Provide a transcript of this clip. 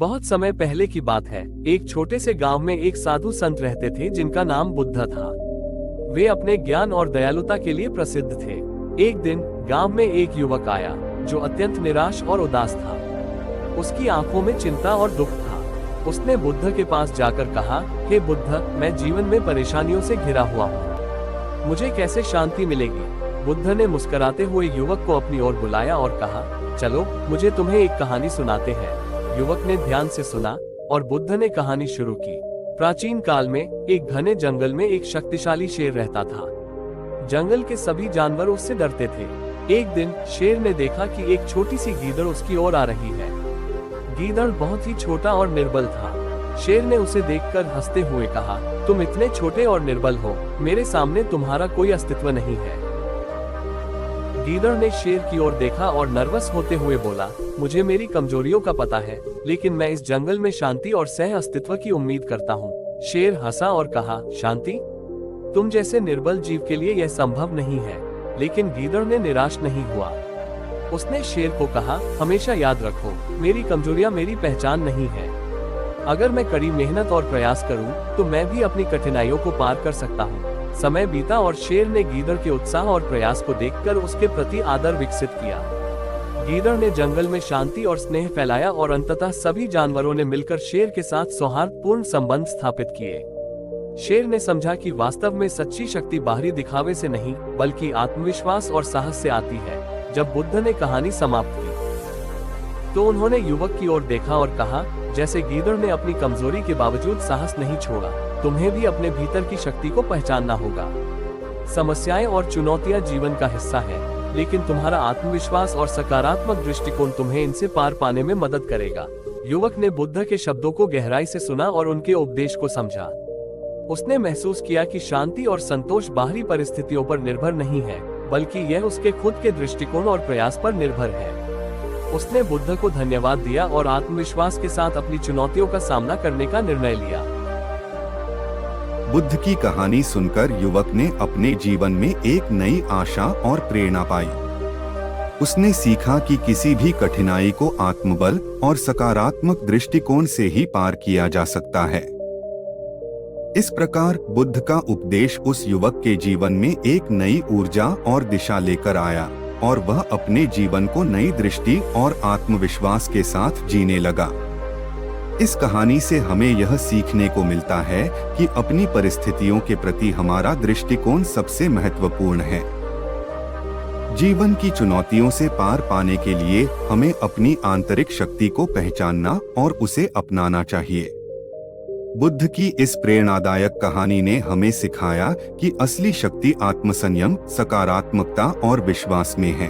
बहुत समय पहले की बात है। एक छोटे से गांव में एक साधु संत रहते थे जिनका नाम बुद्ध था। वे अपने ज्ञान और दयालुता के लिए प्रसिद्ध थे। एक दिन गांव में एक युवक आया जो अत्यंत निराश और उदास था। उसकी आंखों में चिंता और दुख था। उसने बुद्ध के पास जाकर कहा, हे बुद्ध, मैं जीवन में परेशानियों से घिरा हुआ हूँ। मुझे कैसे शांति मिलेगी? बुद्ध ने मुस्कुराते हुए युवक को अपनी ओर बुलाया और कहा, चलो मुझे तुम्हें एक कहानी सुनाते हैं। युवक ने ध्यान से सुना और बुद्ध ने कहानी शुरू की। प्राचीन काल में एक घने जंगल में एक शक्तिशाली शेर रहता था। जंगल के सभी जानवर उससे डरते थे। एक दिन शेर ने देखा कि एक छोटी सी गीदड़ उसकी ओर आ रही है। गीदड़ बहुत ही छोटा और निर्बल था। शेर ने उसे देखकर हंसते हुए कहा, तुम इतने छोटे और निर्बल हो, मेरे सामने तुम्हारा कोई अस्तित्व नहीं है। गीदड़ ने शेर की ओर देखा और नर्वस होते हुए बोला, मुझे मेरी कमजोरियों का पता है, लेकिन मैं इस जंगल में शांति और सह अस्तित्व की उम्मीद करता हूँ। शेर हंसा और कहा, शांति? तुम जैसे निर्बल जीव के लिए यह संभव नहीं है। लेकिन गीदड़ ने निराश नहीं हुआ। उसने शेर को कहा, हमेशा याद रखो, मेरी कमजोरियां मेरी पहचान नहीं है। अगर मैं कड़ी मेहनत और प्रयास करूं, तो मैं भी अपनी कठिनाइयों को पार कर सकता हूं। समय बीता और शेर ने गीदड़ के उत्साह और प्रयास को देखकर उसके प्रति आदर विकसित किया। गीदड़ ने जंगल में शांति और स्नेह फैलाया और अंततः सभी जानवरों ने मिलकर शेर के साथ सौहार्दपूर्ण संबंध स्थापित किए। शेर ने समझा कि वास्तव में सच्ची शक्ति बाहरी दिखावे से नहीं, बल्कि आत्मविश्वास और साहस से आती है। जब बुद्ध ने कहानी समाप्त की, तो उन्होंने युवक की ओर देखा और कहा, जैसे गीदड़ ने अपनी कमजोरी के बावजूद साहस नहीं छोड़ा, तुम्हें भी अपने भीतर की शक्ति को पहचानना होगा। समस्याएं और चुनौतियां जीवन का हिस्सा है, लेकिन तुम्हारा आत्मविश्वास और सकारात्मक दृष्टिकोण तुम्हें इनसे पार पाने में मदद करेगा। युवक ने बुद्ध के शब्दों को गहराई से सुना और उनके उपदेश को समझा। उसने महसूस किया कि शांति और संतोष बाहरी परिस्थितियों पर निर्भर नहीं है, बल्कि यह उसके खुद के दृष्टिकोण और प्रयास पर निर्भर है। उसने बुद्ध को धन्यवाद दिया और आत्मविश्वास के साथ अपनी चुनौतियों का सामना करने का निर्णय लिया। बुद्ध की कहानी सुनकर युवक ने अपने जीवन में एक नई आशा और प्रेरणा पाई। उसने सीखा कि किसी भी कठिनाई को आत्मबल और सकारात्मक दृष्टिकोण से ही पार किया जा सकता है। इस प्रकार बुद्ध का उपदेश उस युवक के जीवन में एक नई ऊर्जा और दिशा लेकर आया और वह अपने जीवन को नई दृष्टि और आत्मविश्वास के साथ जीने लगा। इस कहानी से हमें यह सीखने को मिलता है कि अपनी परिस्थितियों के प्रति हमारा दृष्टिकोण सबसे महत्वपूर्ण है। जीवन की चुनौतियों से पार पाने के लिए हमें अपनी आंतरिक शक्ति को पहचानना और उसे अपनाना चाहिए। बुद्ध की इस प्रेरणादायक कहानी ने हमें सिखाया कि असली शक्ति आत्मसंयम, सकारात्मकता और विश्वास में है।